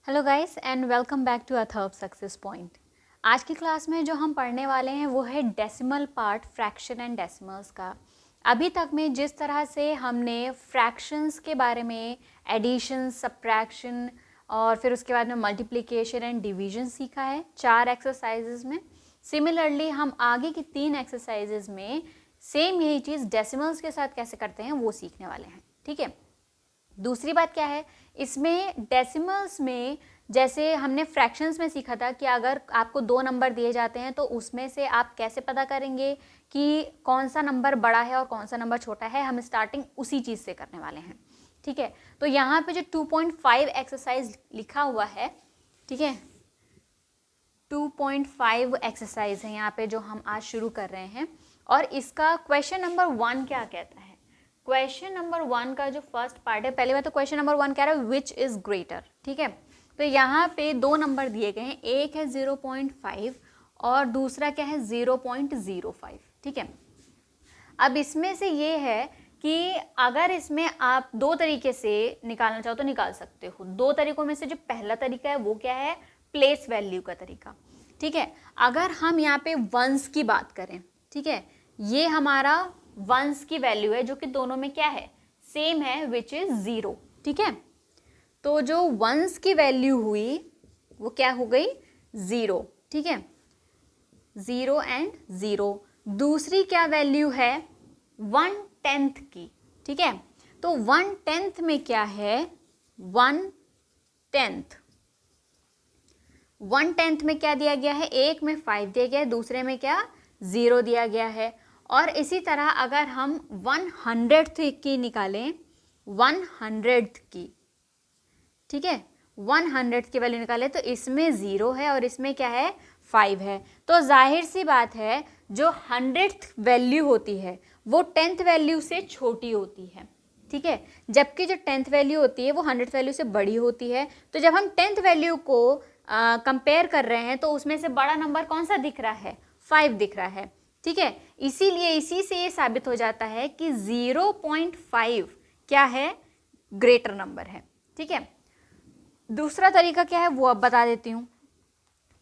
Hello guys and welcome back to Atharva success point. आज की class में जो हम पढ़ने वाले हैं वो है decimal part, fraction and decimals का। अभी तक में जिस तरह से हमने फ्रैक्शंस के बारे में, एडिशन, सब्ट्रैक्शन और फिर उसके बाद में मल्टीप्लिकेशन एंड डिवीजन सीखा है 4 एक्सरसाइजेज में, सिमिलरली हम आगे की 3 एक्सरसाइजेज में सेम यही चीज़ डेसिमल्स के साथ कैसे करते हैं वो सीखने वाले हैं। ठीक है, दूसरी बात क्या है, इसमें डेसिमल्स में जैसे हमने फ्रैक्शंस में सीखा था कि अगर आपको 2 नंबर दिए जाते हैं तो उसमें से आप कैसे पता करेंगे कि कौन सा नंबर बड़ा है और कौन सा नंबर छोटा है। हम स्टार्टिंग उसी चीज़ से करने वाले हैं। ठीक है, तो यहाँ पे जो 2.5 एक्सरसाइज लिखा हुआ है, ठीक है, 2.5 एक्सरसाइज है यहाँ पे जो हम आज शुरू कर रहे हैं। और इसका क्वेश्चन नंबर 1 क्या कहता है? क्वेश्चन नंबर 1 का जो फर्स्ट पार्ट है, पहले बात तो क्वेश्चन नंबर 1 कह रहा है विच इज ग्रेटर। ठीक है, तो यहाँ पे 2 नंबर दिए गए हैं, एक है 0.5 और दूसरा क्या है 0.05। ठीक है, अब इसमें से ये है कि अगर इसमें आप 2 तरीके से निकालना चाहो तो निकाल सकते हो। 2 तरीकों में से जो पहला तरीका है वो क्या है, प्लेस वैल्यू का तरीका। ठीक है, अगर हम यहाँ पे वंस की बात करें, ठीक है, ये हमारा वंस की वैल्यू है जो कि दोनों में क्या है, सेम है, विच इज 0। ठीक है, तो जो वंस की वैल्यू हुई वो क्या हो गई, 0। ठीक है, 0 एंड 0। दूसरी क्या वैल्यू है, 1/10 की। ठीक है, तो 1/10 में क्या है, 1/10। 1/10 में क्या दिया गया है, एक में 5 दिया गया है, दूसरे में क्या 0 दिया गया है। और इसी तरह अगर हम 100th की निकालें, 100th की, ठीक है, 100th की वैल्यू निकालें तो इसमें 0 है और इसमें क्या है, 5 है। तो जाहिर सी बात है जो 100th वैल्यू होती है वो 10th वैल्यू से छोटी होती है। ठीक है, जबकि जो 10th वैल्यू होती है वो 100th वैल्यू से बड़ी होती है। तो जब हम 10th वैल्यू को कंपेयर कर रहे हैं तो उसमें से बड़ा नंबर कौन सा दिख रहा है, 5 दिख रहा है। ठीक है, इसीलिए इसी से ये साबित हो जाता है कि 0.5 क्या है, ग्रेटर नंबर है। ठीक है, दूसरा तरीका क्या है वो अब बता देती हूँ।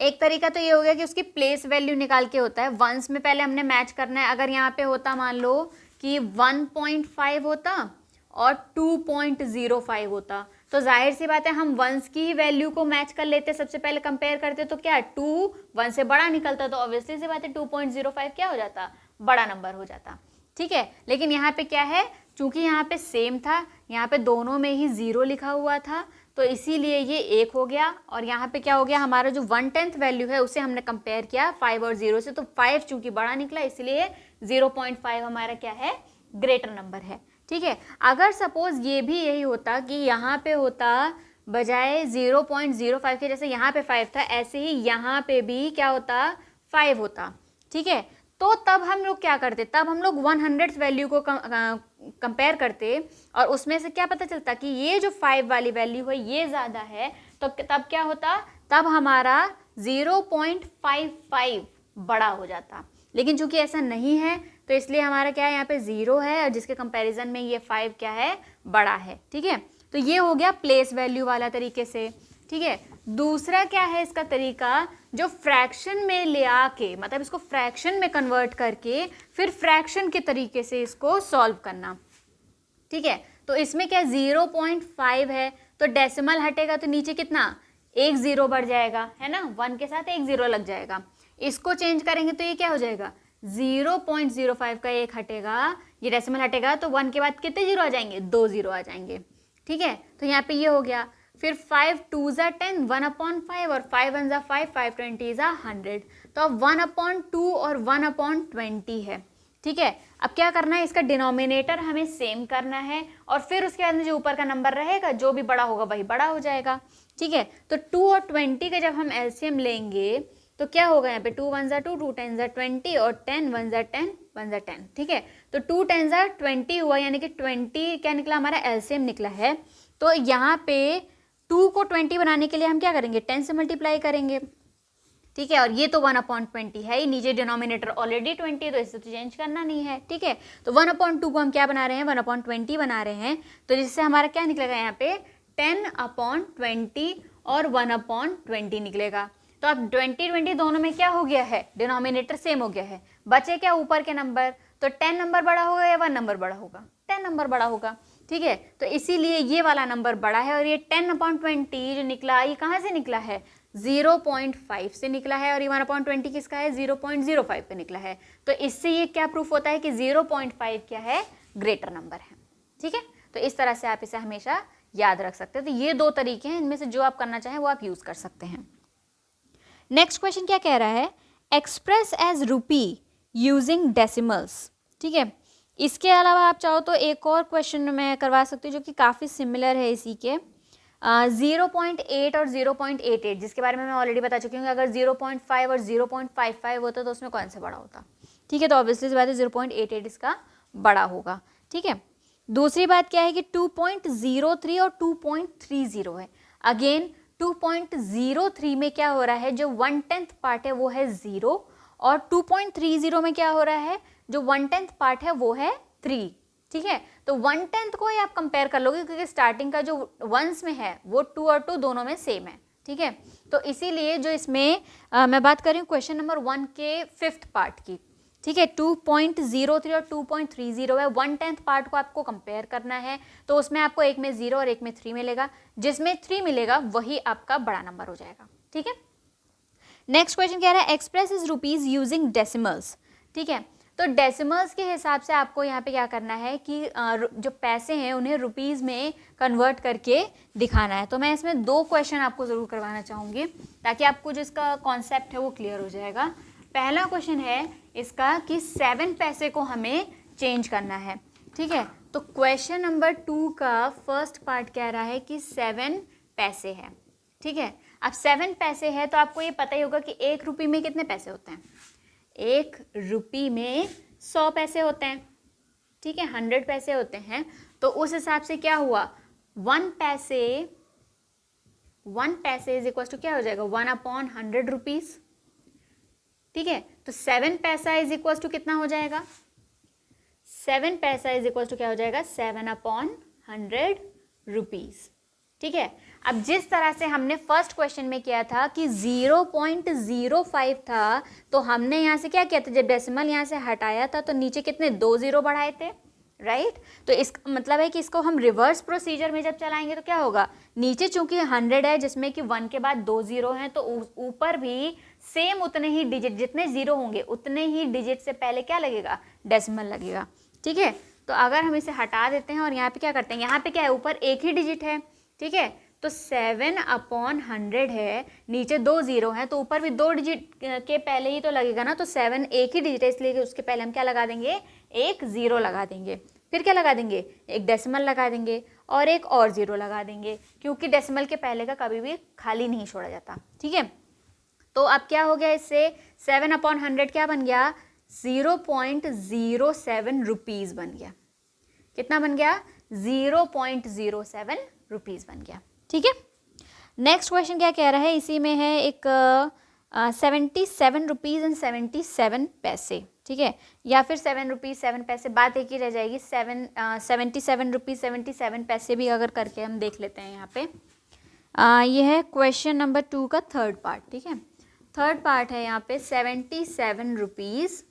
एक तरीका तो ये हो गया कि उसकी प्लेस वैल्यू निकाल के होता है। वंस में पहले हमने मैच करना है। अगर यहाँ पे होता मान लो कि 1.5 होता और 2.05 होता तो जाहिर सी बात है हम वंस की ही वैल्यू को मैच कर लेते, सबसे पहले कंपेयर करते, तो क्या 2 1 से बड़ा निकलता, तो ऑब्वियसली सी बात है 2.05 क्या हो जाता, बड़ा नंबर हो जाता। ठीक है, लेकिन यहाँ पे क्या है, चूंकि यहाँ पे सेम था, यहाँ पे दोनों में ही 0 लिखा हुआ था, तो इसीलिए ये 1 हो गया। और यहाँ पे क्या हो गया, हमारा जो 1/10 वैल्यू है उसे हमने कंपेयर किया 5 और 0 से, तो 5 चूंकि बड़ा निकला इसलिए 0.5 हमारा क्या है, ग्रेटर नंबर है। ठीक है, अगर सपोज ये भी यही होता कि यहाँ पे होता बजाय 0.05 के, जैसे यहाँ पे 5 था ऐसे ही यहाँ पे भी क्या होता, 5 होता। ठीक है, तो तब हम लोग क्या करते, तब हम लोग 100th वैल्यू को कंपेयर करते और उसमें से क्या पता चलता कि ये जो 5 वाली वैल्यू है ये ज़्यादा है, तो तब क्या होता, तब हमारा 0.55 बड़ा हो जाता। लेकिन चूंकि ऐसा नहीं है तो इसलिए हमारा क्या है, यहाँ पे 0 है और जिसके कंपैरिजन में ये 5 क्या है, बड़ा है। ठीक है, तो ये हो गया प्लेस वैल्यू वाला तरीके से। ठीक है, दूसरा क्या है इसका तरीका, जो फ्रैक्शन में ले आके, मतलब इसको फ्रैक्शन में कन्वर्ट करके फिर फ्रैक्शन के तरीके से इसको सॉल्व करना। ठीक है, तो इसमें क्या 0.5 है तो डेसिमल हटेगा तो नीचे कितना, 1 0 बढ़ जाएगा, है ना, 1 के साथ 1 0 लग जाएगा। इसको चेंज करेंगे तो ये क्या हो जाएगा, 0.05 का 1 हटेगा, ये डेसिमल हटेगा तो 1 के बाद कितने 0 आ जाएंगे, 2 0 आ जाएंगे। ठीक है, तो यहाँ पे ये हो गया। फिर 5 2 ज़ा 10, 1/5 और 5 1 ज़ा 5, 5 20 ज़ा 100, तो अब 1/2 और 1/20 है। ठीक है, अब क्या करना है, इसका डिनोमिनेटर हमें सेम करना है और फिर उसके बाद में जो ऊपर का नंबर रहेगा जो भी बड़ा होगा वही बड़ा हो जाएगा। ठीक है, तो 2 और 20 का जब हम एलसीएम लेंगे तो क्या होगा, यहाँ पे 2 1 ज़ा 2, 2 10 ज़ा 20 और 10 1 ज़ा 10, 1 ज़ा 10। ठीक है, तो 2 10 ज़ा 20 हुआ, यानी कि 20 क्या निकला, हमारा एलसीएम निकला है। तो यहाँ पे 2 को 20 बनाने के लिए हम क्या करेंगे, 10 से मल्टीप्लाई करेंगे। ठीक है, और ये तो 1/20 है ही, नीचे डिनोमिनेटर ऑलरेडी 20 तो इसे तो चेंज करना नहीं है। ठीक है, तो 1/2 को हम क्या बना रहे हैं, 1/20 बना रहे हैं, तो जिससे हमारा क्या निकलेगा यहाँ पे 10/20 और 1/20 निकलेगा। तो अब 20 दोनों में क्या हो गया है, डिनोमिनेटर सेम हो गया है, बचे क्या ऊपर के नंबर, तो 10 नंबर बड़ा होगा या 1 नंबर बड़ा होगा, 10 नंबर बड़ा होगा। ठीक है, तो इसीलिए ये वाला नंबर बड़ा है और ये 10/20 जो निकला ये कहाँ से निकला है, 0.5 से निकला है और ये 1/20 किसका है, 0.05 पे निकला है। तो इससे ये क्या प्रूफ होता है कि 0.5 क्या है, ग्रेटर नंबर है। ठीक है, तो इस तरह से आप इसे हमेशा याद रख सकते हैं। तो ये दो तरीके हैं, इनमें से जो आप करना चाहें वो आप यूज कर सकते हैं। नेक्स्ट क्वेश्चन क्या कह रहा है, एक्सप्रेस एज रूपी यूजिंग डेसिमल्स। ठीक है, इसके अलावा आप चाहो तो एक और क्वेश्चन मैं करवा सकती हूँ जो कि काफ़ी सिमिलर है इसी के, 0.8 और 0.88, जिसके बारे में मैं ऑलरेडी बता चुकी हूँ कि अगर 0.5 और 0.55 होता तो उसमें कौन सा बड़ा होता। ठीक है, तो ऑब्वियसली इस बात है 0.88 इसका बड़ा होगा। ठीक है, दूसरी बात क्या है कि 2.03 और 2.30 है। अगेन 2.03 में क्या हो रहा है, जो 1/10 पार्ट है वो है 0 और 2.30 में क्या हो रहा है, जो 1/10 पार्ट है वो है 3। ठीक है, तो 1/10 को ही आप कंपेयर कर लोगे क्योंकि स्टार्टिंग का जो वंस में है वो 2 और 2 दोनों में सेम है। ठीक है, तो इसीलिए जो इसमें मैं बात कर रही हूँ क्वेश्चन नंबर 1 के 5th पार्ट की। ठीक है, 2.03 और 2.30 है, 1/10 पार्ट को आपको कंपेयर करना है, तो उसमें आपको एक में 0 और एक में 3 मिलेगा, जिसमें 3 मिलेगा वही आपका बड़ा नंबर हो जाएगा। ठीक है, नेक्स्ट क्वेश्चन कह रहा है express is rupees using decimals. ठीक है, तो डेसिमल्स के हिसाब से आपको यहाँ पे क्या करना है कि जो पैसे हैं उन्हें रुपीज़ में कन्वर्ट करके दिखाना है। तो मैं इसमें 2 क्वेश्चन आपको ज़रूर करवाना चाहूँगी ताकि आपको जो इसका कॉन्सेप्ट है वो क्लियर हो जाएगा। पहला क्वेश्चन है इसका कि 7 पैसे को हमें चेंज करना है। ठीक है, तो क्वेश्चन नंबर 2 का फर्स्ट पार्ट कह रहा है कि 7 पैसे है। ठीक है, अब 7 पैसे है तो आपको ये पता ही होगा कि 1 रुपये में कितने पैसे होते हैं, 1 रुपये में 100 पैसे होते हैं। ठीक है, 100 पैसे होते हैं, तो उस हिसाब से क्या हुआ, 1 पैसे इज इक्वल टू क्या हो जाएगा, 1/100 रुपीज़। ठीक है, तो 7 पैसा इज इक्वल टू कितना हो जाएगा, 7 पैसा इज इक्वल टू क्या हो जाएगा, 7/100 रुपीज़। ठीक है, अब जिस तरह से हमने फर्स्ट क्वेश्चन में किया था कि 0.05 था, तो हमने यहाँ से क्या किया था, जब डेसिमल यहाँ से हटाया था तो नीचे कितने 2 0 बढ़ाए थे, राइट। तो इसका मतलब है कि इसको हम रिवर्स प्रोसीजर में जब चलाएंगे तो क्या होगा, नीचे चूंकि 100 है जिसमें कि 1 के बाद 2 0 हैं, तो ऊपर भी सेम उतने ही डिजिट, जितने 0 होंगे उतने ही डिजिट से पहले क्या लगेगा, डेसिमल लगेगा। ठीक है, तो अगर हम इसे हटा देते हैं और यहाँ पे क्या करते हैं, यहाँ पे क्या है, ऊपर एक ही डिजिट है। ठीक है, तो 7/100 है, नीचे 2 0 हैं, तो ऊपर भी 2 डिजिट के पहले ही तो लगेगा ना, तो 7 एक ही डिजिट है, इसलिए उसके पहले हम क्या लगा देंगे, एक 0 लगा देंगे। फिर क्या लगा देंगे, एक डेसिमल लगा देंगे और एक और 0 लगा देंगे, क्योंकि डेसिमल के पहले का कभी भी खाली नहीं छोड़ा जाता। ठीक है, तो अब क्या हो गया, इससे 7/100 क्या बन गया, 0.07 रुपीज़ बन गया। कितना बन गया, 0.07 रुपीज़ बन गया। ठीक है, नेक्स्ट क्वेश्चन क्या कह रहा है, इसी में है एक 77 रुपीज़ एंड 77 पैसे। ठीक है, या फिर 7 रुपीज़ 7 पैसे, बात एक ही रह जाएगी, 77 रुपीज़ 77 पैसे भी अगर करके हम देख लेते हैं यहाँ पे। ये है क्वेश्चन नंबर 2 का 3rd पार्ट। ठीक है, 3rd पार्ट है यहाँ पे 77 रुपीज़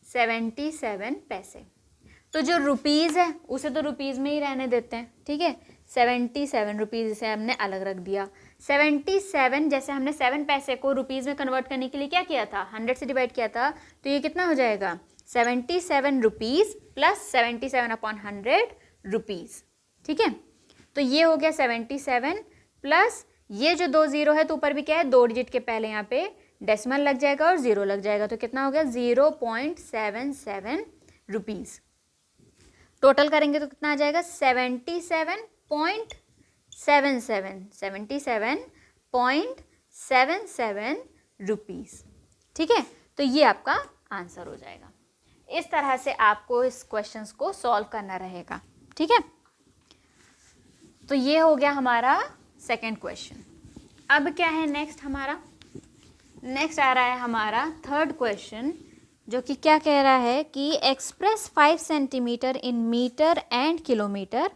77 पैसे। तो जो रुपीज़ है उसे तो रुपीज़ में ही रहने देते हैं। ठीक है, 77 रुपीज़ इसे हमने अलग रख दिया। 77 जैसे हमने 7 पैसे को रुपीज़ में कन्वर्ट करने के लिए क्या किया था, 100 से डिवाइड किया था, तो ये कितना हो जाएगा, 77 रुपीज़ प्लस 77/100 रुपीज़। ठीक है, तो ये हो गया 77 प्लस ये जो 2 0 है, तो ऊपर भी क्या है, 2 डिजिट के पहले यहाँ पे डेसिमल लग जाएगा और 0 लग जाएगा, तो कितना हो गया, 0.77 रुपीज़। टोटल करेंगे तो कितना आ जाएगा, 77.77 रुपीज़। ठीक है, तो ये आपका आंसर हो जाएगा। इस तरह से आपको इस क्वेश्चंस को सॉल्व करना रहेगा। ठीक है, तो ये हो गया हमारा सेकंड क्वेश्चन। अब क्या है नेक्स्ट, हमारा नेक्स्ट आ रहा है हमारा 3rd क्वेश्चन, जो कि क्या कह रहा है कि express 5 centimetre in metre and kilometre.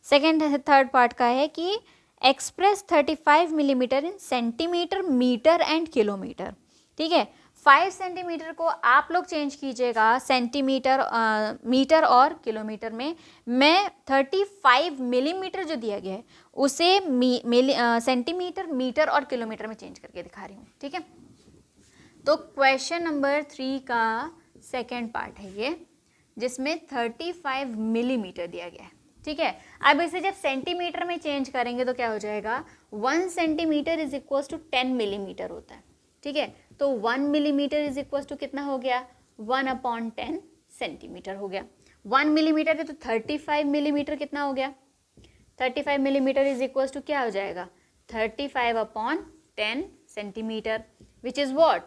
Second 3rd part का है कि express 35 millimetre in centimetre, metre and kilometre. ठीक है, 5 सेंटीमीटर को आप लोग चेंज कीजिएगा सेंटीमीटर, मीटर और किलोमीटर में। मैं 35 मिलीमीटर जो दिया गया है उसे सेंटीमीटर, मीटर और किलोमीटर में चेंज करके दिखा रही हूँ। ठीक है, तो क्वेश्चन नंबर 3 का सेकेंड पार्ट है ये, जिसमें 35 मिलीमीटर दिया गया है। ठीक है, अब इसे जब सेंटीमीटर में चेंज करेंगे तो क्या हो जाएगा, 1 centimetre is equal to 10 millimetre होता है। ठीक है, तो 1 मिलीमीटर इज इक्वल टू कितना हो गया, 1/10 सेंटीमीटर हो गया। 1 मिलीमीटर है तो 35 मिलीमीटर कितना हो गया, 35 मिलीमीटर इज इक्वल टू क्या हो जाएगा, 35/10 सेंटीमीटर, विच इज़ वॉट,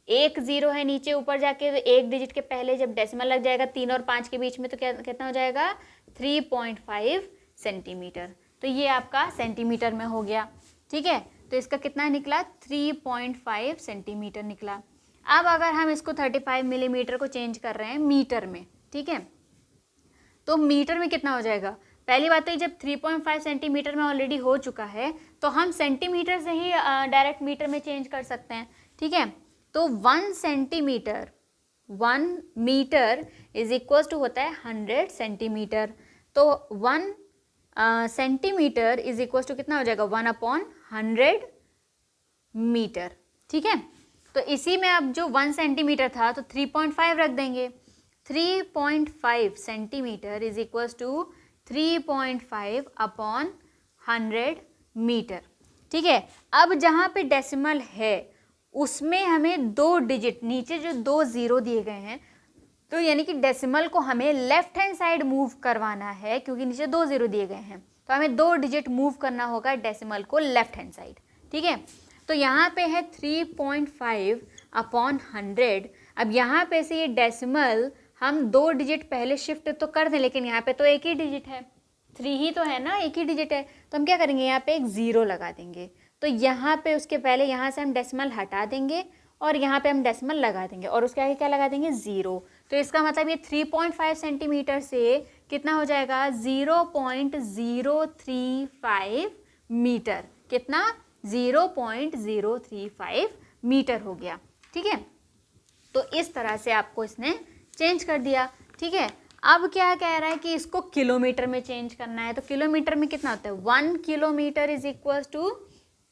एक जीरो है नीचे, ऊपर जाके एक डिजिट के पहले जब डेसिमल लग जाएगा 3 और 5 के बीच में तो क्या कितना हो जाएगा, 3.5 सेंटीमीटर। तो ये आपका सेंटीमीटर में हो गया। ठीक है, तो इसका कितना निकला, 3.5 सेंटीमीटर निकला। अब अगर हम इसको 35 मिलीमीटर को चेंज कर रहे हैं मीटर में, ठीक है, तो मीटर में कितना हो जाएगा। पहली बात तो जब 3.5 सेंटीमीटर में ऑलरेडी हो चुका है तो हम सेंटीमीटर से ही डायरेक्ट मीटर में चेंज कर सकते हैं। ठीक है, तो 1 centimetre, 1 metre is equal to होता है 100 सेंटीमीटर। तो 1 सेंटीमीटर इज इक्वल टू कितना हो जाएगा, 1/100 मीटर। ठीक है, तो इसी में अब जो 1 सेंटीमीटर था तो 3.5 रख देंगे। 3.5 centimetre is equal to 3.5/100 metre. ठीक है, अब जहाँ पे डेसिमल है उसमें हमें 2 डिजिट, नीचे जो 2 जीरो दिए गए हैं, तो यानी कि डेसिमल को हमें लेफ्ट हैंड साइड मूव करवाना है, क्योंकि नीचे 2 जीरो दिए गए हैं तो हमें 2 डिजिट मूव करना होगा डेसिमल को लेफ्ट हैंड साइड। ठीक है, तो यहाँ पे है 3.5/100। अब यहाँ पे से ये डेसिमल हम 2 डिजिट पहले शिफ्ट तो कर दें, लेकिन यहाँ पे तो एक ही डिजिट है, 3 ही तो है ना, एक ही डिजिट है, तो हम क्या करेंगे, यहाँ पे एक ज़ीरो लगा देंगे। तो यहाँ पे उसके पहले यहाँ से हम डेसिमल हटा देंगे और यहाँ पे हम डेसिमल लगा देंगे और उसके आगे क्या लगा देंगे, ज़ीरो। तो इसका मतलब ये 3.5 सेंटीमीटर से कितना हो जाएगा, 0.035 मीटर। कितना, 0.035 मीटर हो गया। ठीक है, तो इस तरह से आपको इसने चेंज कर दिया। ठीक है, अब क्या कह रहा है कि इसको किलोमीटर में चेंज करना है, तो किलोमीटर में कितना होता है, 1 kilometre is equal to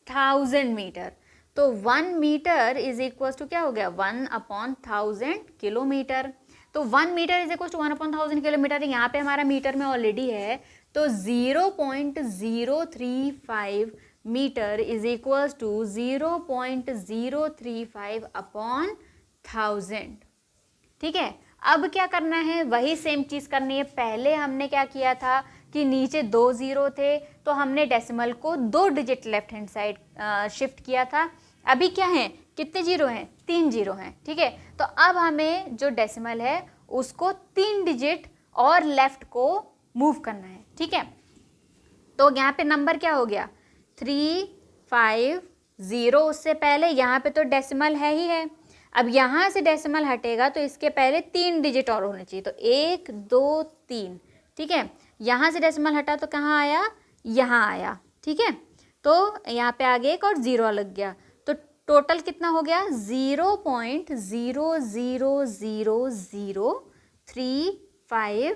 1000 metre. तो 1 मीटर इज इक्वल टू क्या हो गया, 1/1000 किलोमीटर। तो 1 metre is equal to 1/1000 kilometre, यहाँ पे हमारा मीटर में ऑलरेडी है, तो 0.035 मीटर इज इक्वल टू 0.035/1000। ठीक है, अब क्या करना है, वही सेम चीज़ करनी है। पहले हमने क्या किया था कि नीचे 2 जीरो थे तो हमने डेसिमल को 2 digit left hand side shift किया था। अभी क्या है, कितने जीरो हैं, 3 जीरो हैं। ठीक है, तो अब हमें जो डेसिमल है उसको 3 डिजिट और लेफ्ट को मूव करना है। ठीक है, तो यहाँ पे नंबर क्या हो गया, 350। उससे पहले यहाँ पे तो डेसिमल है ही है, अब यहाँ से डेसिमल हटेगा तो इसके पहले 3 डिजिट और होने चाहिए, तो 1 2 3। ठीक है, यहाँ से डेसिमल हटा तो कहाँ आया, यहाँ आया। ठीक है, तो यहाँ पे आगे एक और ज़ीरो लग गया, तो टोटल कितना हो गया, 0.00035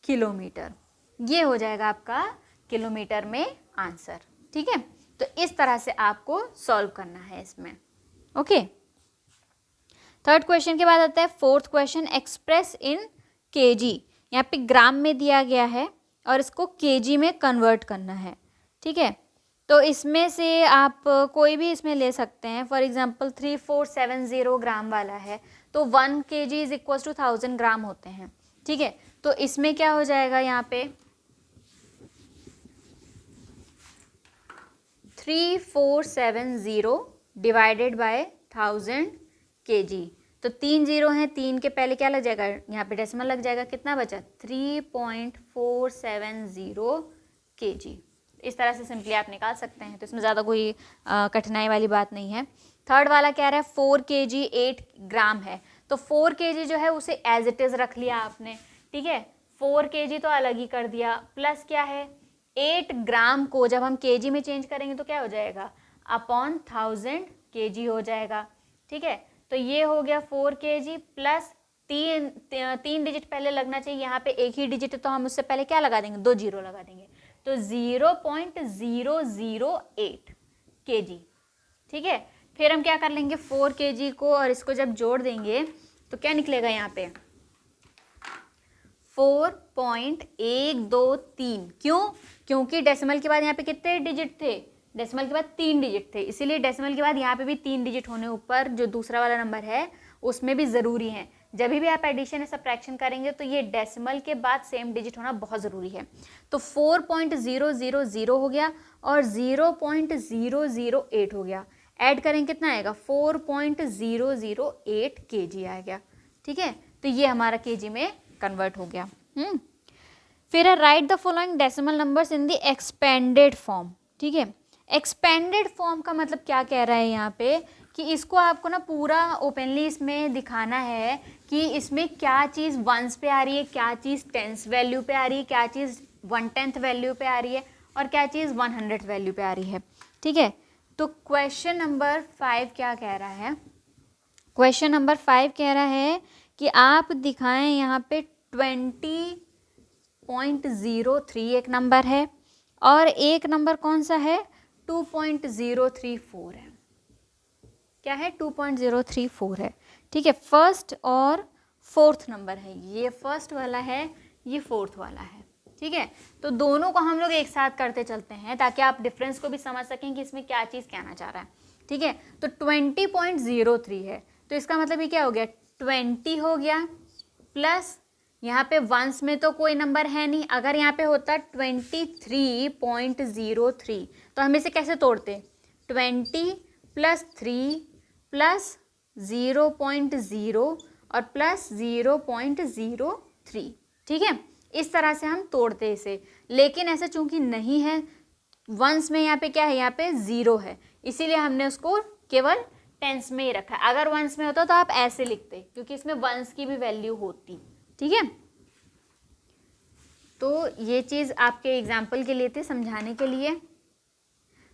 किलोमीटर। ये हो जाएगा आपका किलोमीटर में आंसर। ठीक है, तो इस तरह से आपको सॉल्व करना है इसमें। ओके, थर्ड क्वेश्चन के बाद आता है fourth question, express in KG. यहाँ पे ग्राम में दिया गया है और इसको केजी में कन्वर्ट करना है। ठीक है, तो इसमें से आप कोई भी इसमें ले सकते हैं। फॉर एग्जांपल 3470 ग्राम वाला है तो 1 kg इज इक्वल टू 1000 ग्राम होते हैं। ठीक है, तो इसमें क्या हो जाएगा, यहाँ पे 3470 डिवाइडेड बाय 1000 kg। तो 3 जीरो हैं, 3 के पहले क्या लग जाएगा, यहाँ पे डेसिमल लग जाएगा, कितना बचा, 3.470 kg। इस तरह से सिंपली आप निकाल सकते हैं, तो इसमें ज़्यादा कोई कठिनाई वाली बात नहीं है। थर्ड वाला क्या रहा है, 4 kg 8 ग्राम है, तो 4 kg जो है उसे एज इट इज़ रख लिया आपने। ठीक है, 4 kg तो अलग ही कर दिया, प्लस क्या है 8 ग्राम को जब हम केजी में चेंज करेंगे तो क्या हो जाएगा, अपॉन 1000 केजी हो जाएगा। ठीक है, तो ये हो गया 4 केजी प्लस तीन डिजिट पहले लगना चाहिए, यहाँ पे एक ही डिजिट है तो हम उससे पहले क्या लगा देंगे, 2 जीरो लगा देंगे, तो 0.008 केजी। ठीक है, फिर हम क्या कर लेंगे, 4 केजी को और इसको जब जोड़ देंगे तो क्या निकलेगा यहाँ पे 4.123। क्यों, क्योंकि डेसिमल के बाद यहाँ पे कितने डिजिट थे, डेसिमल के बाद 3 डिजिट थे, इसीलिए डेसिमल के बाद यहाँ पे भी 3 डिजिट होने ऊपर जो दूसरा वाला नंबर है उसमें भी ज़रूरी है। जब भी आप एडिशन या सब्ट्रैक्शन करेंगे तो ये डेसिमल के बाद सेम डिजिट होना बहुत ज़रूरी है। तो 4.000 हो गया और 0.008 हो गया, ऐड करेंगे कितना आएगा 4.008 केजी आ गया। ठीक है, तो ये हमारा केजी में कन्वर्ट हो गया। फिर है right the following decimal numbers in the expanded form. ठीक है, एक्सपेंडेड फॉर्म का मतलब क्या कह रहा है यहाँ पे कि इसको आपको ना पूरा ओपनली इसमें दिखाना है कि इसमें क्या चीज़ वंस पे आ रही है, क्या चीज़ टेंस वैल्यू पे आ रही है, क्या चीज़ 1/10 वैल्यू पे आ रही है और क्या चीज़ 100 वैल्यू पे आ रही है। ठीक है, तो क्वेश्चन नंबर 5 क्या कह रहा है, क्वेश्चन नंबर 5 कह रहा है कि आप दिखाएं यहाँ पे 20.03 एक नंबर है और एक नंबर कौन सा है 2.034 है। क्या है 2.034 है। ठीक है, फर्स्ट और फोर्थ नंबर है, ये फर्स्ट वाला है, ये फोर्थ वाला है। ठीक है, तो दोनों को हम लोग एक साथ करते चलते हैं ताकि आप डिफरेंस को भी समझ सकें कि इसमें क्या चीज़ कहना चाह रहा है। ठीक है, तो 20.03 है तो इसका मतलब ये क्या हो गया 20 हो गया प्लस यहाँ पे वंस में तो कोई नंबर है नहीं, अगर यहाँ पे होता 23.03 तो हम इसे कैसे तोड़ते 20 प्लस 3 प्लस 0.0 और प्लस 0.03। ठीक है, इस तरह से हम तोड़ते इसे, लेकिन ऐसा चूंकि नहीं है, वंस में यहाँ पे क्या है, यहाँ पे 0 है, इसीलिए हमने उसको केवल टेंस में ही रखा है। अगर वंस में होता तो आप ऐसे लिखते क्योंकि इसमें वंस की भी वैल्यू होती। ठीक है, तो ये चीज़ आपके एग्जाम्पल के लिए थी, समझाने के लिए।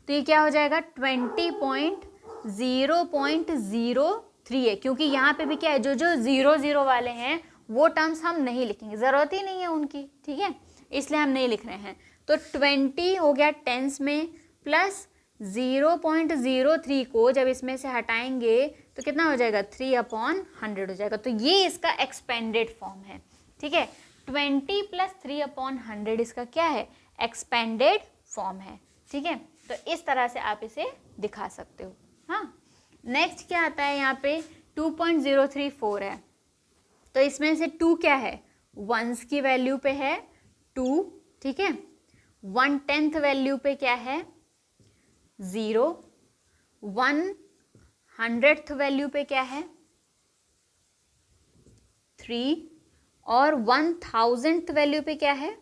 तो ये क्या हो जाएगा 20.003 है, क्योंकि यहाँ पे भी क्या है, जो 0 वाले हैं वो टर्म्स हम नहीं लिखेंगे, ज़रूरत ही नहीं है उनकी। ठीक है, इसलिए हम नहीं लिख रहे हैं। तो 20 हो गया टेंस में प्लस 0.03 को जब इसमें से हटाएंगे तो कितना हो जाएगा 3/100 हो जाएगा। तो ये इसका एक्सपेंडेड फॉर्म है। ठीक है, 20 प्लस 3/100 इसका क्या है, एक्सपेंडेड फॉर्म है। ठीक है, तो इस तरह से आप इसे दिखा सकते हो। हाँ, नेक्स्ट क्या आता है, यहाँ पे 2.034 है, तो इसमें से 2 क्या है, वंस की वैल्यू पे है 2। ठीक है, 1/10 वैल्यू पे क्या है 0, 100th वैल्यू पे क्या है 3 और 1000th वैल्यू पे क्या है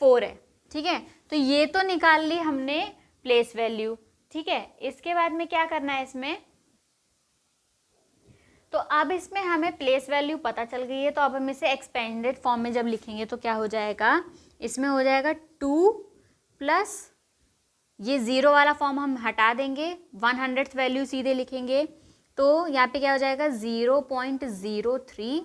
4 है। ठीक है, तो ये तो निकाल ली हमने प्लेस वैल्यू। ठीक है, इसके बाद में क्या करना है इसमें, तो अब इसमें हमें प्लेस वैल्यू पता चल गई है, तो अब हम इसे एक्सपेंडेड फॉर्म में जब लिखेंगे तो क्या हो जाएगा, इसमें हो जाएगा 2 प्लस ये 0 वाला फॉर्म हम हटा देंगे, 100th वैल्यू सीधे लिखेंगे, तो यहाँ पे क्या हो जाएगा 0.03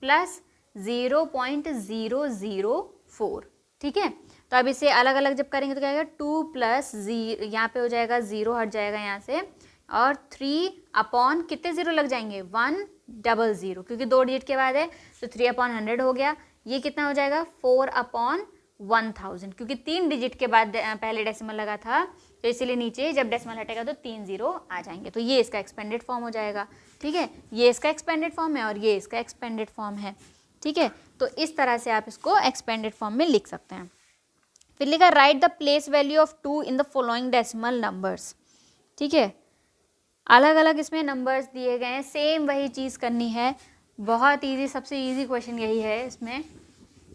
प्लस 0.004। ठीक है, तो अब इसे अलग अलग जब करेंगे तो क्या आएगा 2 प्लस यहाँ पे हो जाएगा 0 हट जाएगा यहाँ से, और 3 अपॉन कितने 0 लग जाएंगे 100, क्योंकि 2 डिजिट के बाद है तो 3/100 हो गया। ये कितना हो जाएगा 4/1000, क्योंकि 3 डिजिट के बाद पहले डेसिमल लगा था तो इसीलिए नीचे जब डेसिमल हटेगा तो 3 0 आ जाएंगे। तो ये इसका एक्सपेंडेड फॉर्म हो जाएगा। ठीक है, ये इसका एक्सपेंडेड फॉर्म है और ये इसका एक्सपेंडेड फॉर्म है। ठीक है, तो इस तरह से आप इसको एक्सपेंडेड फॉर्म में लिख सकते हैं। फिर लिखा right the place value of 2 in the following decimal numbers. ठीक है, अलग अलग इसमें नंबर्स दिए गए हैं, सेम वही चीज़ करनी है। बहुत इजी, सबसे इजी क्वेश्चन यही है इसमें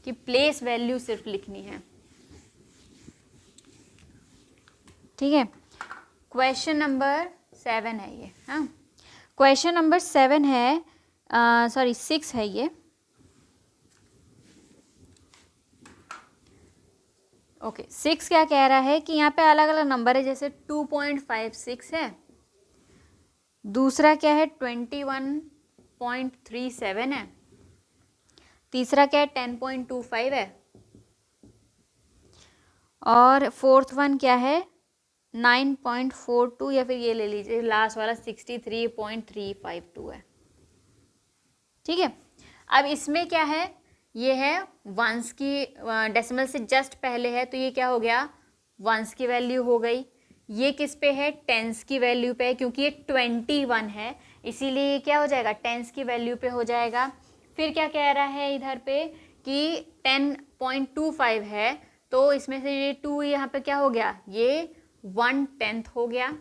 कि प्लेस वैल्यू सिर्फ लिखनी है। ठीक है, क्वेश्चन नंबर 7 है ये। हाँ, क्वेश्चन नंबर 7 है, 6 है ये। ओके 6 क्या कह रहा है कि यहाँ पे अलग अलग नंबर है, जैसे 2.56 है, दूसरा क्या है 21.37 है, तीसरा क्या है 10.25 है, और फोर्थ वन क्या है 9.42, या फिर ये ले लीजिए लास्ट वाला 63.352 है। ठीक है, अब इसमें क्या है, ये है वंस की, डेसिमल से जस्ट पहले है, तो ये क्या हो गया वंस की वैल्यू हो गई। ये किस पे है, टेंस की वैल्यू पे है, क्योंकि ये 21 है, इसीलिए ये क्या हो जाएगा टेंस की वैल्यू पे हो जाएगा। फिर क्या कह रहा है इधर पे कि 10.25 है, तो इसमें से ये 2 यहाँ पे क्या हो गया, ये 1/10 हो गया,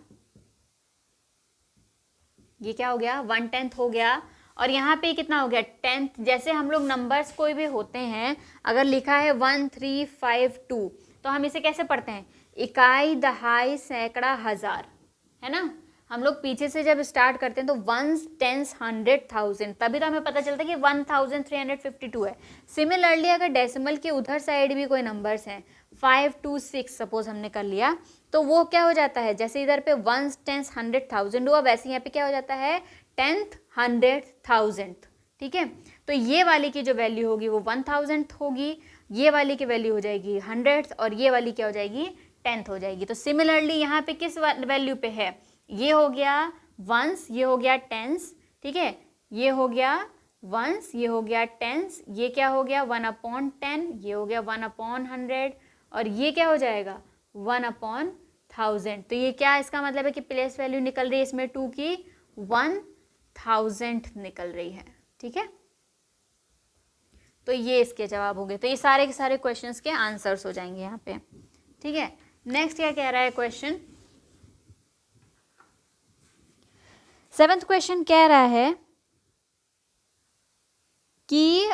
ये क्या हो गया 1/10 हो गया। और यहाँ पे कितना हो गया 10th। जैसे हम लोग नंबर्स कोई भी होते हैं, अगर लिखा है 1352, तो हम इसे कैसे पढ़ते हैं, इकाई, दहाई, सैकड़ा, हजार, है ना। हम लोग पीछे से जब स्टार्ट करते हैं तो वंस, टेंस, 100, 1000, तभी तो हमें पता चलता है कि 1352 है। सिमिलरली अगर डेसिमल के उधर साइड भी कोई नंबर्स हैं, 5 to 6 सपोज हमने कर लिया, तो वो क्या हो जाता है, जैसे इधर पे वंस, टेंस, 100, 1000 हुआ, वैसे यहाँ पे क्या हो जाता है 10th, 100th, 1000th। ठीक है, तो ये वाली की जो वैल्यू होगी वो 1000th होगी, ये वाली की वैल्यू हो जाएगी 100th, और ये वाली क्या हो जाएगी 10th हो जाएगी। तो सिमिलरली यहाँ पे किस वैल्यू पे है, ये हो गया वंस, ये हो गया टेंस, ठीक है, ये हो गया वंस, ये हो गया टेंस, ये क्या हो गया 1/10, ये हो गया 1/100, और ये क्या हो जाएगा 1/1000। तो ये क्या इसका मतलब है कि प्लेस वैल्यू निकल रही है इसमें 2 की 1000th निकल रही है। ठीक है, तो ये इसके जवाब हो गए। तो ये सारे के सारे क्वेश्चंस के आंसर्स हो जाएंगे यहाँ पे। ठीक है, नेक्स्ट क्या कह रहा है क्वेश्चन, 7th क्वेश्चन कह रहा है कि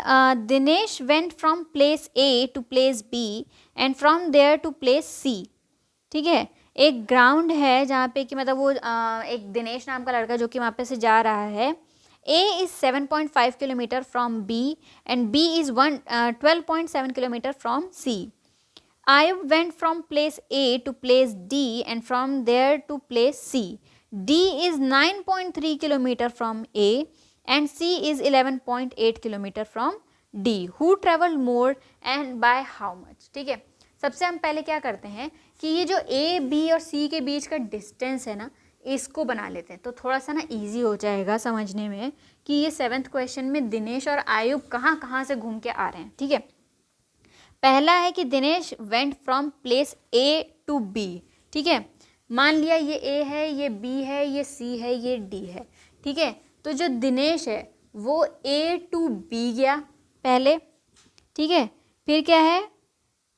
Dinesh went from place A to place B and from there to place C. ठीक है, एक ग्राउंड है जहाँ पे कि मतलब वो एक दिनेश नाम का लड़का जो कि वहाँ पे से जा रहा है। A is 7.5 kilometre from B and B is 12.7 kilometre from C. Ayub went from place A to place D and from there to place C. D is 9.3 kilometer from A and C is 11.8 kilometer from D. Who traveled more and by how much? ठीक है, सबसे हम पहले क्या करते हैं कि ये जो A, B और C के बीच का डिस्टेंस है ना, इसको बना लेते हैं, तो थोड़ा सा ना इजी हो जाएगा समझने में कि ये 7th क्वेश्चन में दिनेश और आयुब कहाँ कहाँ से घूम के आ रहे हैं। ठीक है, पहला है कि Dinesh went from place A to B। ठीक है, मान लिया ये A है, ये B है, ये C है, ये D है। ठीक है, तो जो दिनेश है वो A टू B गया पहले। ठीक है, फिर क्या है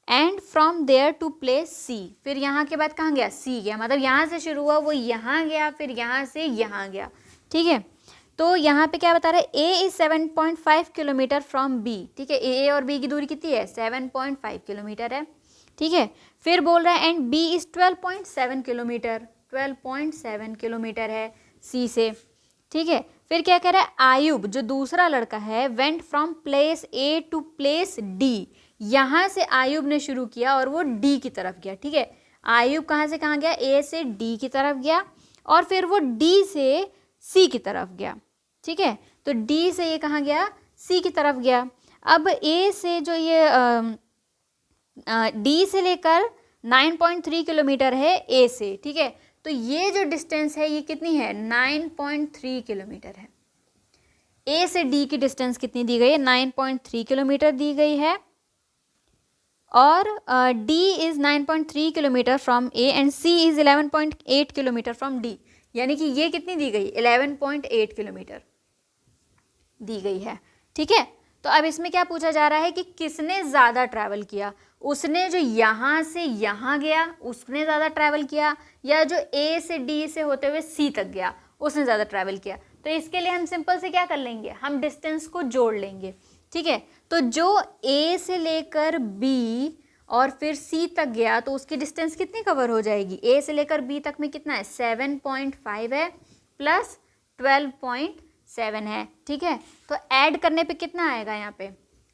and from there to place C, फिर यहाँ के बाद कहाँ गया C गया, मतलब यहाँ से शुरू हुआ वो यहाँ गया, फिर यहाँ से यहाँ गया। ठीक है, तो यहाँ पे क्या बता रहा है A is 7.5 kilometre from B। ठीक है, A और B की दूरी कितनी है 7.5 किलोमीटर है। ठीक है, फिर बोल रहा है and B is 12.7 kilometre, 12.7 kilometre है C से। ठीक है, फिर क्या कह रहा है आयुब जो दूसरा लड़का है went from place A to place D, यहाँ से आयुब ने शुरू किया और वो D की तरफ गया। ठीक है, आयुब कहाँ से कहाँ गया, A से D की तरफ गया और फिर वो D से C की तरफ गया। ठीक है, तो D से ये कहाँ गया C की तरफ गया। अब A से जो ये D से लेकर 9.3 किलोमीटर है A से। ठीक है, तो ये जो डिस्टेंस है ये कितनी है 9.3 किलोमीटर है। A से D की डिस्टेंस कितनी दी गई है 9.3 किलोमीटर दी गई है, और D is 9.3 kilometre from A and C is 11.8 kilometre from D, यानी कि ये कितनी दी गई 11.8 किलोमीटर दी गई है। ठीक है, तो अब इसमें क्या पूछा जा रहा है कि किसने ज़्यादा ट्रैवल किया, उसने जो यहाँ से यहाँ गया उसने ज़्यादा ट्रैवल किया, या जो A से D से होते हुए C तक गया उसने ज़्यादा ट्रैवल किया। तो इसके लिए हम सिंपल से क्या कर लेंगे, हम डिस्टेंस को जोड़ लेंगे। ठीक है, तो जो A से लेकर B और फिर C तक गया तो उसकी डिस्टेंस कितनी कवर हो जाएगी, A से लेकर B तक में कितना है 7.5 है प्लस 12.7 है। ठीक है, तो ऐड करने पे कितना आएगा यहाँ पे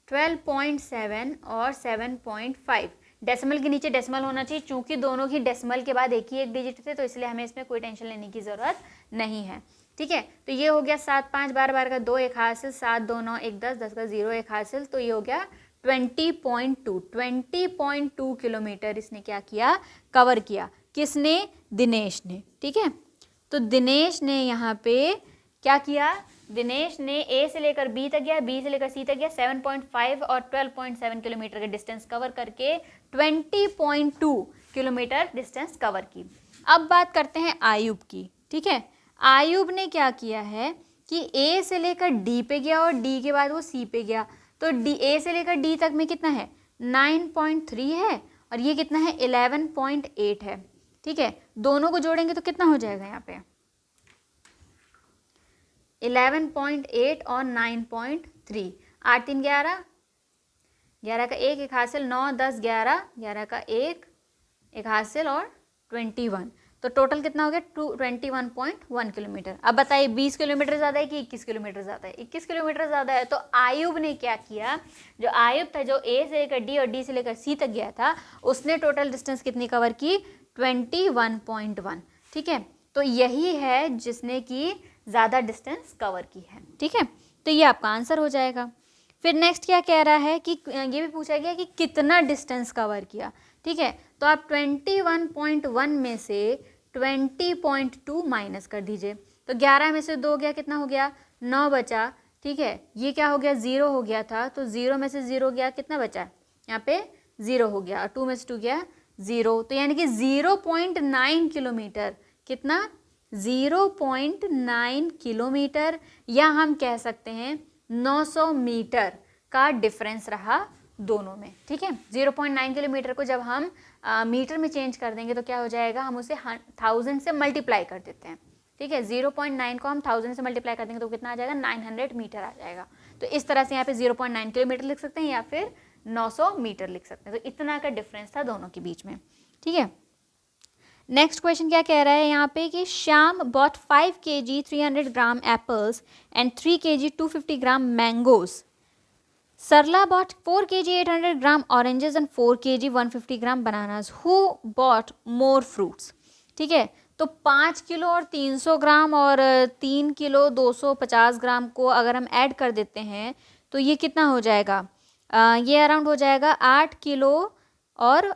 12.7 और 7.5, डेसिमल के नीचे डेसिमल होना चाहिए, चूंकि दोनों ही डेसिमल के बाद एक ही एक डिजिट थे, तो इसलिए हमें इसमें कोई टेंशन लेने की ज़रूरत नहीं है। ठीक है, तो ये हो गया 7 5 12 12 का 2 एक हासिल, 7 2 9 1 10 10 का 0 एक हासिल, तो ये हो गया 20.2 किलोमीटर इसने क्या किया, कवर किया। किसने? दिनेश ने। ठीक है, तो दिनेश ने यहाँ पे क्या किया, दिनेश ने ए से लेकर बी तक गया, बी से लेकर सी तक गया, 7.5 और 12.7 किलोमीटर का डिस्टेंस कवर करके 20.2 किलोमीटर डिस्टेंस कवर की। अब बात करते हैं आयुब की। ठीक है, आयुब ने क्या किया है कि ए से लेकर डी पे गया और डी के बाद वो सी पे गया, तो डी ए से लेकर डी तक में कितना है, 9.3 है, और ये कितना है, 11.8 है। ठीक है, दोनों को जोड़ेंगे तो कितना हो जाएगा यहाँ पे, 11.8 और 9.3, 8 3 11, 11 का एक हासिल, 9 10 11, 11 का एक हासिल और 21, तो टोटल कितना हो गया 21.1 किलोमीटर। अब बताइए 20 किलोमीटर ज़्यादा है कि 21 किलोमीटर ज़्यादा है? 21 किलोमीटर ज़्यादा है। तो आयुब ने क्या किया, जो आयुब था, जो ए से लेकर डी और डी से लेकर सी तक गया था, उसने टोटल डिस्टेंस कितनी कवर की, 21.1। ठीक है, तो यही है जिसने कि ज़्यादा डिस्टेंस कवर की है। ठीक है, तो ये आपका आंसर हो जाएगा। फिर नेक्स्ट क्या कह रहा है कि ये भी पूछा गया कि कितना डिस्टेंस कवर किया। ठीक है, तो आप 21.1 में से 20.2 माइनस कर दीजिए, तो 11 में से 2 गया, कितना हो गया, 9 बचा। ठीक है, ये क्या हो गया, 0 हो गया था, तो 0 में से 0 गया, कितना बचा, यहाँ पे 0 हो गया, और 2 में से 2 गया 0, तो यानी कि 0.9 किलोमीटर, कितना, 0.9 किलोमीटर, या हम कह सकते हैं 900 मीटर का डिफरेंस रहा दोनों में। ठीक है, 0.9 किलोमीटर को जब हम मीटर में चेंज कर देंगे तो क्या हो जाएगा, हम उसे 1000 से मल्टीप्लाई कर देते हैं। ठीक है, 0.9 को हम 1000 से मल्टीप्लाई कर देंगे तो कितना आ जाएगा, 900 मीटर आ जाएगा। तो इस तरह से यहाँ पे 0.9 किलोमीटर लिख सकते हैं या फिर 900 मीटर लिख सकते हैं। तो इतना का डिफरेंस था दोनों के बीच में। ठीक है, नेक्स्ट क्वेश्चन क्या कह रहा है यहाँ पे कि Shyam bought 5 kg 300 gram apples and 3 kg 250 gram mangoes. Sarla bought 4 kg 800 gram oranges and 4 kg 150 gram bananas. Who bought more fruits? ठीक है, तो 5 किलो और 300 ग्राम और 3 किलो 250 ग्राम को अगर हम ऐड कर देते हैं तो ये कितना हो जाएगा, ये अराउंड हो जाएगा 8 किलो और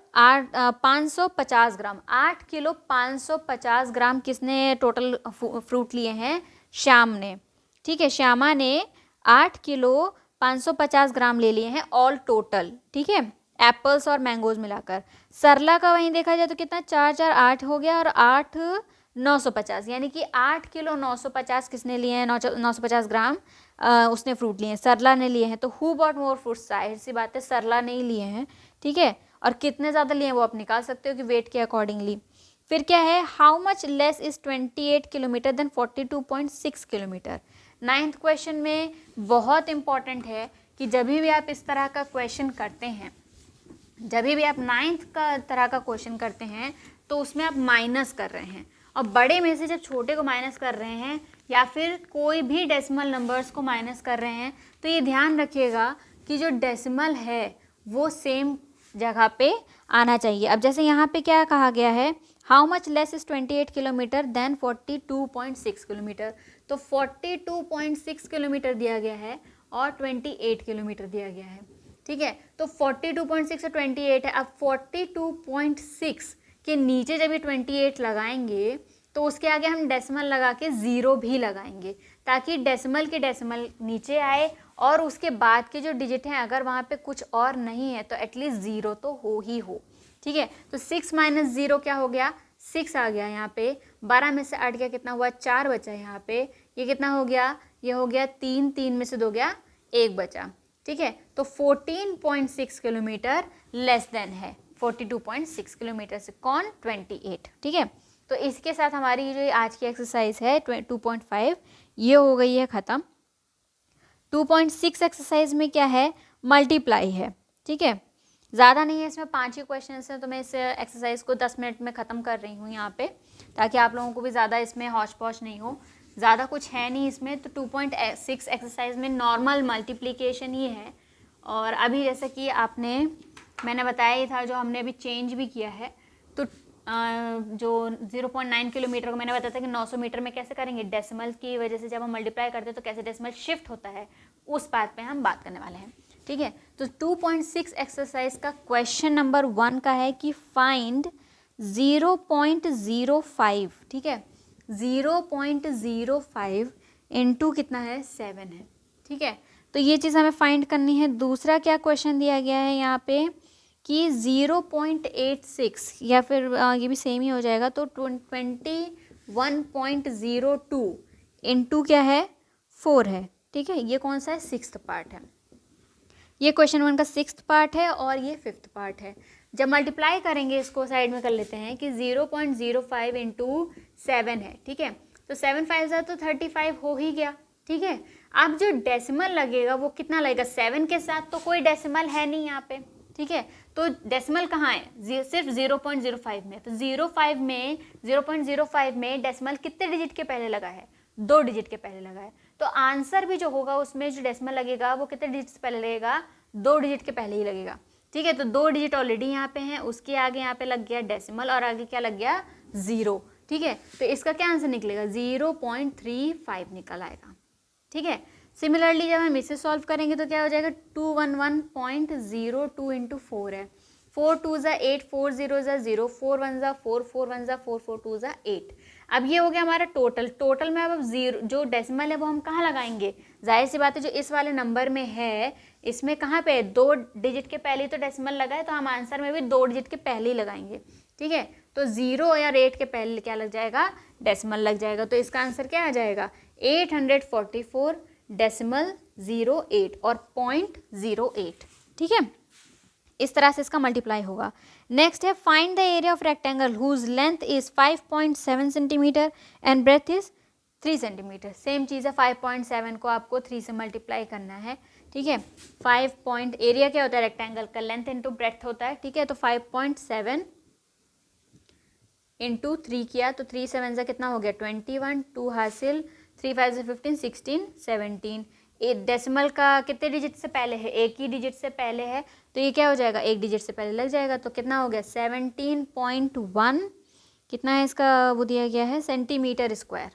550 ग्राम। 8 किलो 550 ग्राम किसने टोटल फ्रूट लिए हैं, श्याम ने। ठीक है, श्यामा ने 8 किलो 550 ग्राम ले लिए हैं ऑल टोटल। ठीक है, एप्पल्स और मैंगोज मिलाकर। सरला का वहीं देखा जाए तो कितना, 4 4 8 हो गया, और 8 950, यानी कि 8 किलो 950 किसने लिए हैं, 950 ग्राम उसने फ्रूट लिए हैं, सरला ने लिए हैं। तो हु बॉट मोर फ्रूट्स, जाहिर सी बात है सरला ने ही लिए हैं। ठीक है, और कितने ज़्यादा लिए हैं वो आप निकाल सकते हो कि वेट के अकॉर्डिंगली। फिर क्या है, how much less is 28 kilometre than 42.6 kilometre. 9th question में बहुत इंपॉर्टेंट है कि जब भी आप इस तरह का क्वेश्चन करते हैं, जब भी आप 9th का तरह का क्वेश्चन करते हैं तो उसमें आप माइनस कर रहे हैं, और बड़े में से जब छोटे को माइनस कर रहे हैं या फिर कोई भी डेसिमल नंबर्स को माइनस कर रहे हैं, तो ये ध्यान रखिएगा कि जो डेसिमल है वो सेम जगह पे आना चाहिए। अब जैसे यहाँ पे क्या कहा गया है, how much less is 28 kilometre than 42.6 kilometre. तो 42.6 किलोमीटर दिया गया है और 28 किलोमीटर दिया गया है। ठीक है, तो 42.6 और 28 है। अब 42.6 के नीचे जब ये 28 लगाएंगे तो उसके आगे हम डेसिमल लगा के 0 भी लगाएंगे, ताकि डेसिमल के डेसिमल नीचे आए, और उसके बाद के जो डिजिट हैं अगर वहाँ पे कुछ और नहीं है तो एटलीस्ट 0 तो हो ही हो। ठीक है, तो 6 माइनस 0 क्या हो गया, 6 आ गया यहाँ पे। 12 में से 8 गया, कितना हुआ, 4 बचा यहाँ पे। ये कितना हो गया, ये हो गया 3, 3 में से 2 गया, 1 बचा। ठीक है, तो 14.6 किलोमीटर लेस देन है 42.6 किलोमीटर से, कौन, 28। ठीक है, तो इसके साथ हमारी जो आज की एक्सरसाइज है 2.5 ये हो गई है ख़त्म। 2.6 एक्सरसाइज में क्या है, मल्टीप्लाई है। ठीक है, ज़्यादा नहीं है, इसमें 5 ही क्वेश्चन हैं, तो मैं इस एक्सरसाइज को 10 मिनट में ख़त्म कर रही हूँ यहाँ पे, ताकि आप लोगों को भी ज़्यादा इसमें हौच पौच नहीं हो। ज़्यादा कुछ है नहीं इसमें। तो 2.6 एक्सरसाइज में नॉर्मल मल्टीप्लिकेशन ही है। और अभी जैसे कि आपने मैंने बताया ही था, जो हमने अभी चेंज भी किया है। तो जो 0.9 किलोमीटर को मैंने बताया था कि 900 मीटर में कैसे करेंगे, डेसिमल की वजह से जब हम मल्टीप्लाई करते हैं तो कैसे डेसिमल शिफ्ट होता है, उस बात पे हम बात करने वाले हैं। ठीक है, तो 2.6 एक्सरसाइज का क्वेश्चन नंबर 1 का है कि फाइंड 0.05, ठीक है, 0.05 इंटू कितना है 7 है। ठीक है, तो ये चीज़ हमें फाइंड करनी है। दूसरा क्या क्वेश्चन दिया गया है यहाँ पे कि 0.86 या फिर ये भी सेम ही हो जाएगा, तो 21.02 इंटू क्या है 4 है। ठीक है, ये कौन सा है, 6th पार्ट है। ये क्वेश्चन 1 का 6th पार्ट है और ये 5th पार्ट है। जब मल्टीप्लाई करेंगे इसको साइड में कर लेते हैं कि 0.05 इंटू 7 है। ठीक है, तो 7 5 तो 35 हो ही गया। ठीक है, अब जो डेसिमल लगेगा वो कितना लगेगा, 7 के साथ तो कोई डेसिमल है नहीं यहाँ पे। ठीक है, तो डेसिमल कहाँ है, सिर्फ 0.05 में। तो 0.05 में डेसिमल कितने डिजिट के पहले लगा है, 2 डिजिट के पहले लगा है। तो आंसर भी जो होगा उसमें जो डेसिमल लगेगा वो कितने डिजिट से पहले लगेगा, 2 डिजिट के पहले ही लगेगा। ठीक है, तो 2 डिजिट ऑलरेडी यहाँ पे हैं, उसके आगे यहाँ पे लग गया डेसिमल और आगे क्या लग गया 0। ठीक है, तो इसका क्या आंसर निकलेगा, 0.35 निकल आएगा। ठीक है, सिमिलरली जब हम इसे सॉल्व करेंगे तो क्या हो जाएगा, 211.02 इंटू 4 है, 4 2 ज़ा 8, 4 0 ज़ा 0, 4 1 ज़ा 4, 4 1 ज़ा 4, 4 2 ज़ा 8। अब ये हो गया हमारा टोटल में। अब जीरो जो डेसिमल है वो हम कहाँ लगाएंगे, जाहिर सी बात है जो इस वाले नंबर में है इसमें कहाँ पे 2 डिजिट के पहले तो डेसिमल लगा है, तो हम आंसर में भी 2 डिजिट के पहले ही लगाएंगे। ठीक है, तो 0 या 8 के पहले क्या लग जाएगा, डेसिमल लग जाएगा। तो इसका आंसर क्या आ जाएगा, 844.08 और 0.08। ठीक है, इस तरह से इसका मल्टीप्लाई होगा। नेक्स्ट है find the area of rectangle whose length is 5.7 centimetre and breadth is 3 centimetre. Same चीज़ है, 5.7 को आपको 3 से मल्टीप्लाई करना है। ठीक है, एरिया क्या होता है रेक्टेंगल का, लेंथ इंटू ब्रेथ होता है। ठीक है, तो 5.7 इंटू 3 किया तो 3 7 से कितना हो गया 21, 2 हासिल, 3 5 से 15, 16, 17। डेसिमल का कितने डिजिट से पहले है, एक ही डिजिट से पहले है, तो ये क्या हो जाएगा, एक डिजिट से पहले लग जाएगा। तो कितना हो गया 17.1, कितना है इसका वो दिया गया है सेंटीमीटर स्क्वायर।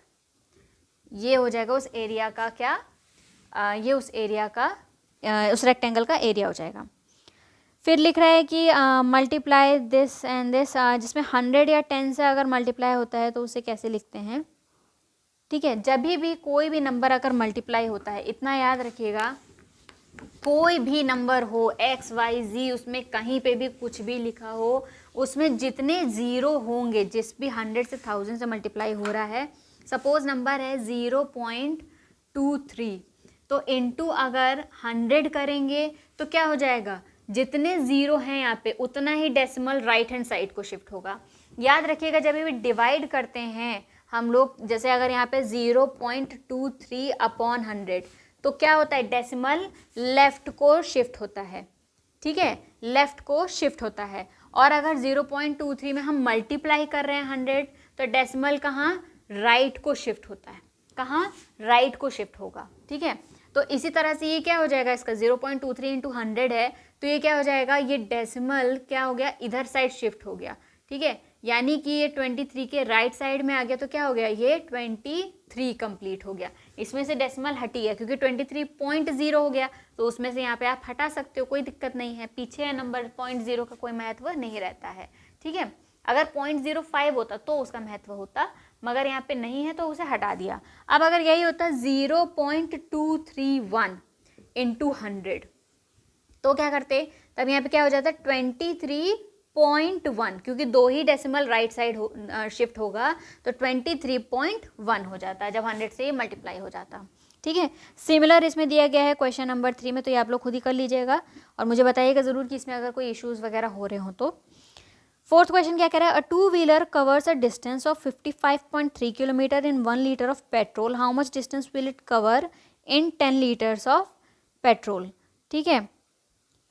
ये हो जाएगा उस एरिया का क्या, ये उस एरिया का उस रेक्टेंगल का एरिया हो जाएगा। फिर लिख रहा है कि मल्टीप्लाई दिस एंड दिस, जिसमें 100 या 10 से अगर मल्टीप्लाई होता है तो उसे कैसे लिखते हैं। ठीक है, जब भी कोई भी नंबर अगर मल्टीप्लाई होता है, इतना याद रखिएगा, कोई भी नंबर हो x y z, उसमें कहीं पे भी कुछ भी लिखा हो, उसमें जितने ज़ीरो होंगे, जिस भी 100 से 1000 से मल्टीप्लाई हो रहा है, सपोज नंबर है 0.23, तो इनटू अगर 100 करेंगे तो क्या हो जाएगा, जितने ज़ीरो हैं यहाँ पे उतना ही डेसिमल राइट हैंड साइड को शिफ्ट होगा। याद रखिएगा जब भी डिवाइड करते हैं हम लोग, जैसे अगर यहाँ पे 0.23 अपॉन 100, तो क्या होता है, डेसिमल लेफ्ट को शिफ्ट होता है। ठीक है, लेफ्ट को शिफ्ट होता है। और अगर 0.23 में हम मल्टीप्लाई कर रहे हैं 100, तो डेसिमल कहाँ, राइट को शिफ्ट होता है। कहाँ, राइट को शिफ्ट होगा। ठीक है, तो इसी तरह से ये क्या हो जाएगा, इसका 0.23 इंटू 100 है, तो ये क्या हो जाएगा, ये डेसिमल क्या हो गया, इधर साइड शिफ्ट हो गया। ठीक है, यानी कि ये 23 के राइट साइड में आ गया, तो क्या हो गया, ये 23 कंप्लीट हो गया। इसमें से डेसिमल हटी है क्योंकि 23.0 हो गया, तो उसमें से यहाँ पे आप हटा सकते हो, कोई दिक्कत नहीं है। पीछे है नंबर 0.0 का कोई महत्व नहीं रहता है। ठीक है, अगर 0.05 होता तो उसका महत्व होता, मगर यहाँ पे नहीं है तो उसे हटा दिया। अब अगर यही होता 0.231 इंटू 100, तो क्या करते, तब यहाँ पे क्या हो जाता 23.1, क्योंकि 2 ही डेसिमल राइट साइड शिफ्ट होगा, तो 23.1 हो जाता है जब 100 से मल्टीप्लाई हो जाता। ठीक है, सिमिलर इसमें दिया गया है क्वेश्चन नंबर 3 में, तो ये आप लोग खुद ही कर लीजिएगा और मुझे बताइएगा ज़रूर कि इसमें अगर कोई इश्यूज़ वगैरह हो रहे हो तो। 4th क्वेश्चन क्या कह रहा है, a two wheeler covers a distance of 55.3 kilometre in 1 litre of petrol, how much distance will it cover in 10 litres of petrol. ठीक है,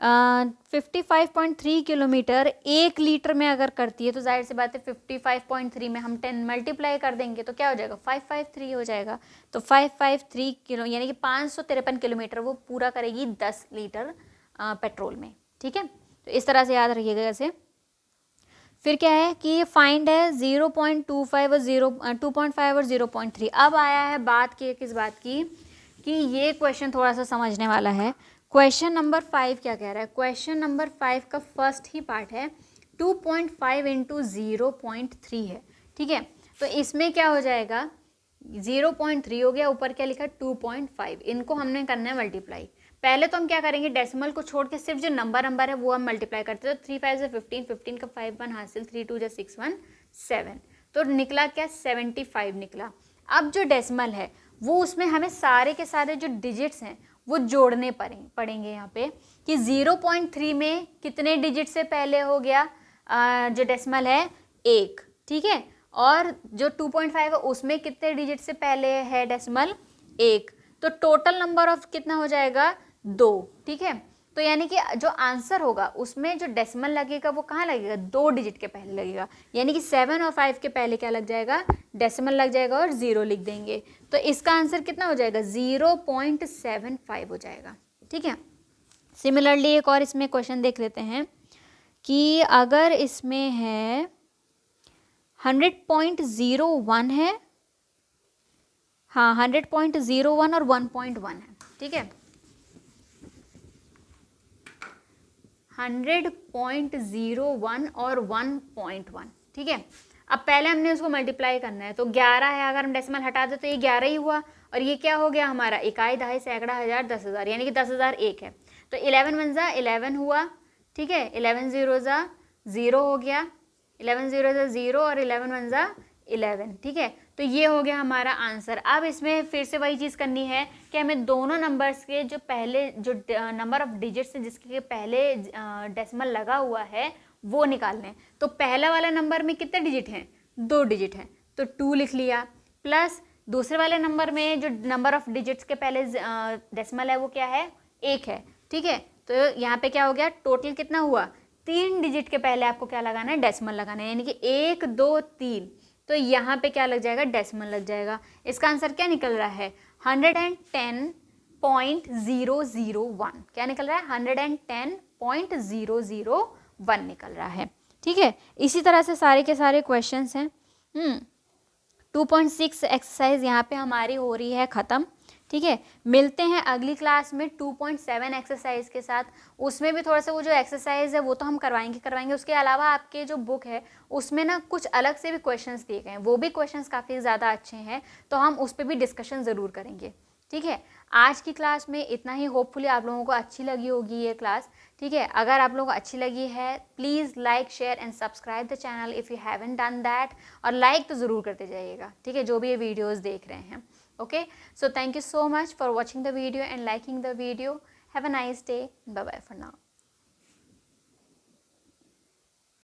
55.3 किलोमीटर 1 लीटर में अगर करती है, तो जाहिर सी बात है 55.3 में हम 10 मल्टीप्लाई कर देंगे तो क्या हो जाएगा, 553 हो जाएगा। तो 553 किलो यानी कि 553 किलोमीटर वो पूरा करेगी 10 लीटर पेट्रोल में। ठीक है, तो इस तरह से याद रखिएगा ऐसे। फिर क्या है कि फाइंड है 0.25 और 2.5 और 0.3। अब आया है बात की किस बात की कि ये क्वेश्चन थोड़ा सा समझने वाला है। क्वेश्चन नंबर 5 क्या कह रहा है? क्वेश्चन नंबर 5 का फर्स्ट ही पार्ट है 2.5 इंटू 0.3 है, ठीक है। तो इसमें क्या हो जाएगा, 0.3 हो गया, ऊपर क्या लिखा 2.5, इनको हमने करना है मल्टीप्लाई। पहले तो हम क्या करेंगे, डेसिमल को छोड़ के सिर्फ जो नंबर है वो हम मल्टीप्लाई करते हैं। तो 3 5 से 15, 15 का 5 1 हासिल, 3 2 जा 6 1 7, तो निकला क्या 75 निकला। अब जो डेसिमल है वो उसमें हमें सारे के सारे जो डिजिट्स हैं वो जोड़ने पड़ेंगे यहाँ पे कि 0.3 में कितने डिजिट से पहले हो गया जो डेसिमल है 1, ठीक है, और जो 2.5 है उसमें कितने डिजिट से पहले है डेसिमल 1, तो टोटल नंबर ऑफ कितना हो जाएगा 2, ठीक है। तो यानी कि जो आंसर होगा उसमें जो डेसिमल लगेगा वो कहाँ लगेगा, 2 डिजिट के पहले लगेगा, यानी कि 7 और 5 के पहले क्या लग जाएगा, डेसिमल लग जाएगा और 0 लिख देंगे। तो इसका आंसर कितना हो जाएगा 0.75 हो जाएगा, ठीक है। सिमिलरली एक और इसमें क्वेश्चन देख लेते हैं कि अगर इसमें है 100.01 है, हाँ 100.01 और 1.1 है, ठीक है, 100.01 और 1.1, ठीक है। अब पहले हमने उसको मल्टीप्लाई करना है, तो 11 है, अगर हम डेसिमल हटा दे तो ये 11 ही हुआ, और ये क्या हो गया हमारा इकाई, दहाई, सैकड़ा, हजार, 10,000, यानी कि 10,000 एक है। तो 11 1 जा 11 हुआ, ठीक है, 11 0 जा 0 हो गया, 11 0 जा 0 और 11 1 जा 11, ठीक है। तो ये हो गया हमारा आंसर। अब इसमें फिर से वही चीज़ करनी है कि हमें दोनों नंबर्स के जो पहले जो नंबर ऑफ डिजिट्स है जिसके पहले डेसिमल लगा हुआ है वो निकालने हैं। तो पहला वाला नंबर में कितने डिजिट हैं, 2 डिजिट हैं, तो 2 लिख लिया, प्लस दूसरे वाले नंबर में जो नंबर ऑफ डिजिट्स के पहले डेसिमल है वो क्या है 1 है, ठीक है। तो यहाँ पे क्या हो गया, टोटल कितना हुआ, 3 डिजिट के पहले आपको क्या लगाना है, डेसिमल लगाना है, यानी कि 1 2 3, तो यहाँ पे क्या लग जाएगा, डेसिमल लग जाएगा। इसका आंसर क्या निकल रहा है 110.001, क्या निकल रहा है 110.001 निकल रहा है, ठीक है। इसी तरह से सारे के सारे क्वेश्चंस हैं। 2.6 एक्सरसाइज यहाँ पे हमारी हो रही है ख़त्म, ठीक है। मिलते हैं अगली क्लास में 2.7 एक्सरसाइज के साथ। उसमें भी थोड़ा सा वो जो एक्सरसाइज है वो तो हम करवाएंगे। उसके अलावा आपके जो बुक है उसमें ना कुछ अलग से भी क्वेश्चंस दिए गए हैं, वो भी क्वेश्चंस काफ़ी ज़्यादा अच्छे हैं, तो हम उस पर भी डिस्कशन ज़रूर करेंगे, ठीक है। आज की क्लास में इतना ही, होपफुली आप लोगों को अच्छी लगी होगी ये क्लास, ठीक है। अगर आप लोगों को अच्छी लगी है please like share and subscribe the channel if you haven't done that, और लाइक तो ज़रूर करते जाइएगा, ठीक है, जो भी ये वीडियोस देख रहे हैं। Okay, so thank you so much for watching the video and liking the video. Have a nice day. Bye bye for now.